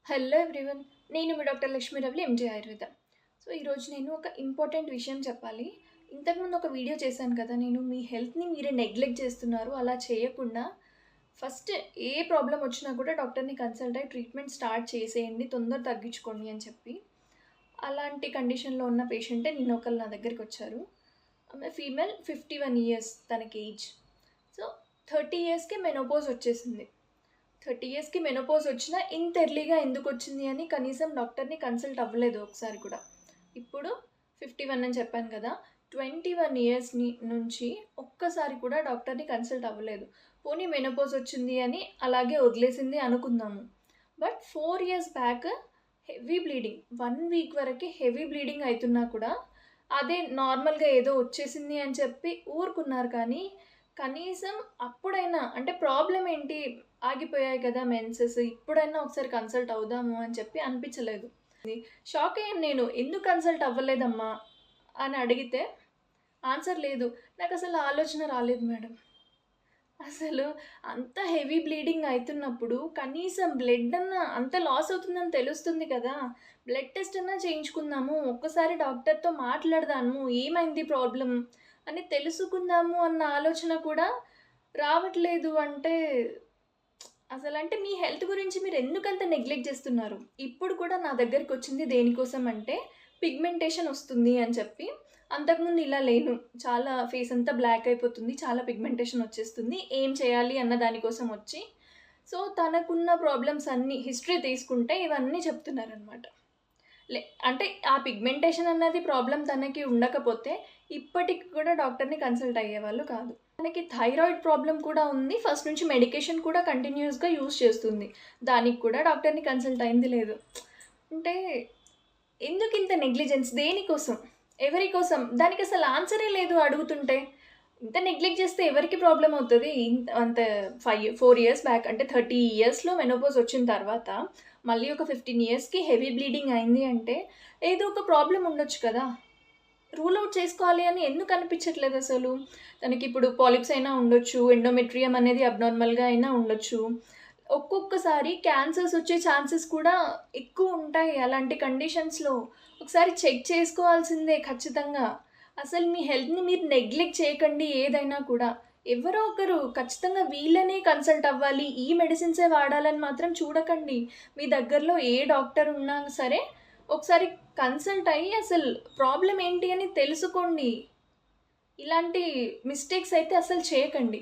Hello everyone. నేను మీ doctor Lakshmi Ravali, M J Ayurveda. So, ఈరోజు నేను ఒక ఇంపార్టెంట్ విషయం చెప్పాలి. ఇంతకుముందు ఒక వీడియో చేశాను కదా! నేను మీ హెల్త్‌ని మీరే నెగ్లెక్ట్ చేస్తున్నారు. అలా చేయకుండా ఫస్ట్ ఏ ప్రాబ్లమ్ వచ్చినా కూడా డాక్టర్‌ని కన్సల్ట్ అయ్యి ట్రీట్మెంట్ స్టార్ట్ చేసేయండి. తొందర తగ్గించుకోండి అని చెప్పి. అలాంటి కండిషన్‌లో ఉన్న పేషెంటే నిన్న ఒకళ్ళు నా దగ్గరికొచ్చారు. ఆమె ఫీమేల్, 51 ఇయర్స్ తనకి ఏజ్. సో, 30 ఇయర్స్‌కే మెనోపాజ్ వచ్చేసింది. 30 ఇయర్స్‌కి మెనోపాజ్ వచ్చినా ఇంత ఎర్లీగా ఎందుకొచ్చింది అని కనీసం డాక్టర్‌ని కన్సల్ట్ అవ్వలేదు ఒకసారి కూడా. ఇప్పుడు 51 అని చెప్పాను కదా! 21 ఇయర్స్ నుంచి ఒక్కసారి కూడా డాక్టర్‌ని కన్సల్ట్ అవ్వలేదు. పోనీ మెనోపాజ్ వచ్చింది అని అలాగే వదిలేసింది అనుకుందాము. But 4 years back heavy bleeding, 1 week వరకి హెవీ బ్లీడింగ్ అయితున్నా కూడా అదే నార్మల్‌గా ఏదో వచ్చేసింది అని చెప్పి ఊరుకున్నారు. కానీ కనీసం అప్పుడైనా అంటే ప్రాబ్లమ్ ఏంటి? ఆగిపోయాయి కదా మెన్సెస్, ఇప్పుడైనా ఒకసారి కన్సల్ట్ అవుదాము అని చెప్పి అనిపించలేదు. షాక్ అయ్యాను నేను. ఎందుకు కన్సల్ట్ అవ్వలేదమ్మా అని అడిగితే ఆన్సర్ లేదు. నాకసలు ఆలోచన రాలేదు మేడం. అసలు అంత హెవీ బ్లీడింగ్ అయితున్నప్పుడు కనీసం బ్లడ్ అన్నా, అంత లాస్ అవుతుందని తెలుస్తుంది కదా! బ్లడ్ టెస్ట్ అన్నా చేయించుకుందాము. ఒక్కసారి డాక్టర్‌తో మాట్లాడదాము. ఏమైంది ప్రాబ్లమ్ అని తెలుసుకుందాము అన్న ఆలోచన కూడా రావట్లేదు అంటే అసలంటే మీ హెల్త్ గురించి మీరెందుకంత నెగ్లెక్ట్ జేస్తున్నారు? ఇప్పుడు కూడా నా దగ్గరికొచ్చింది దేనికోసం అంటే, పిగ్మెంటేషన్ ఒస్తుంది అని చెప్పి. అంతకుముందు ఇలా లేను. చాలా ఫేస్ అంతా బ్లాక్ అయిపోతుంది. చాలా పిగ్మెంటేషన్ ఒచ్చేస్తుంది. ఏం చేయాలి అన్న దాని కోసం ఒచ్చి, సో, తనకున్న ప్రాబ్లమ్స్ అన్నీ హిస్టరీ తీసుకుంటే ఇవన్నీ చెప్తున్నారనమాట. లే అంటే ఆ పిగ్మెంటేషన్ అన్నది ప్రాబ్లమ్ తనకి ఉండకపోతే, ఇప్పటికి కూడా డాక్టర్‌ని కన్సల్ట్ అయ్యేవాళ్ళు కాదు. తనకి థైరాయిడ్ ప్రాబ్లమ్ కూడా ఉంది. ఫస్ట్ నుంచి మెడికేషన్ కూడా కంటిన్యూయస్‌గా యూజ్ చేస్తుంది. దానికి కూడా డాక్టర్‌ని కన్సల్ట్ అయింది లేదు. అంటే ఎందుకింత నెగ్లిజెన్స్? దేనికోసం? ఎవరి కోసం? దానికసలు ఆన్సరే లేదు అడుగుతుంటే. ఇంత నెగ్లెక్ట్ చేస్తే ఎవరికి ప్రాబ్లమ్ అవుతది? అంత 4 ఇయర్స్ బ్యాక్ అంటే 30 ఇయర్స్‌లో మెనోపాజ్ వచ్చిన తర్వాత, మళ్ళీ ఒక 15 ఇయర్స్‌కి హెవీ బ్లీడింగ్ అయింది అంటే, ఏదో ఒక ప్రాబ్లమ్ ఉండొచ్చు కదా! రూల్ ఔట్ చేసుకోవాలి అని ఎందుకు అనిపించట్లేదసలు? తనకిప్పుడు పాలిప్స్ అయినా ఉండొచ్చు, ఎండోమెట్రియం అనేది అబ్నార్మల్‌గా అయినా ఉండొచ్చు. ఒక్కొక్కసారి క్యాన్సర్స్ వచ్చే ఛాన్సెస్ కూడా ఎక్కువుంటాయి అలాంటి కండిషన్స్‌లో. ఒకసారి చెక్ చేసుకోవాల్సిందే ఖచ్చితంగా. అసలు మీ హెల్త్‌ని మీరు నెగ్లెక్ట్ చేయకండి ఏదైనా కూడా. ఎవరో ఒకరు ఖచ్చితంగా వీళ్ళనే కన్సల్ట్ అవ్వాలి, ఈ మెడిసిన్సే వాడాలని మాత్రం చూడకండి. మీ దగ్గరలో ఏ డాక్టర్ ఉన్నా సరే, ఒకసారి కన్సల్ట్ అయ్యి అసలు ప్రాబ్లమ్ ఏంటి అని తెలుసుకోండి. ఇలాంటి మిస్టేక్స్ అయితే అస్సలు చేయకండి.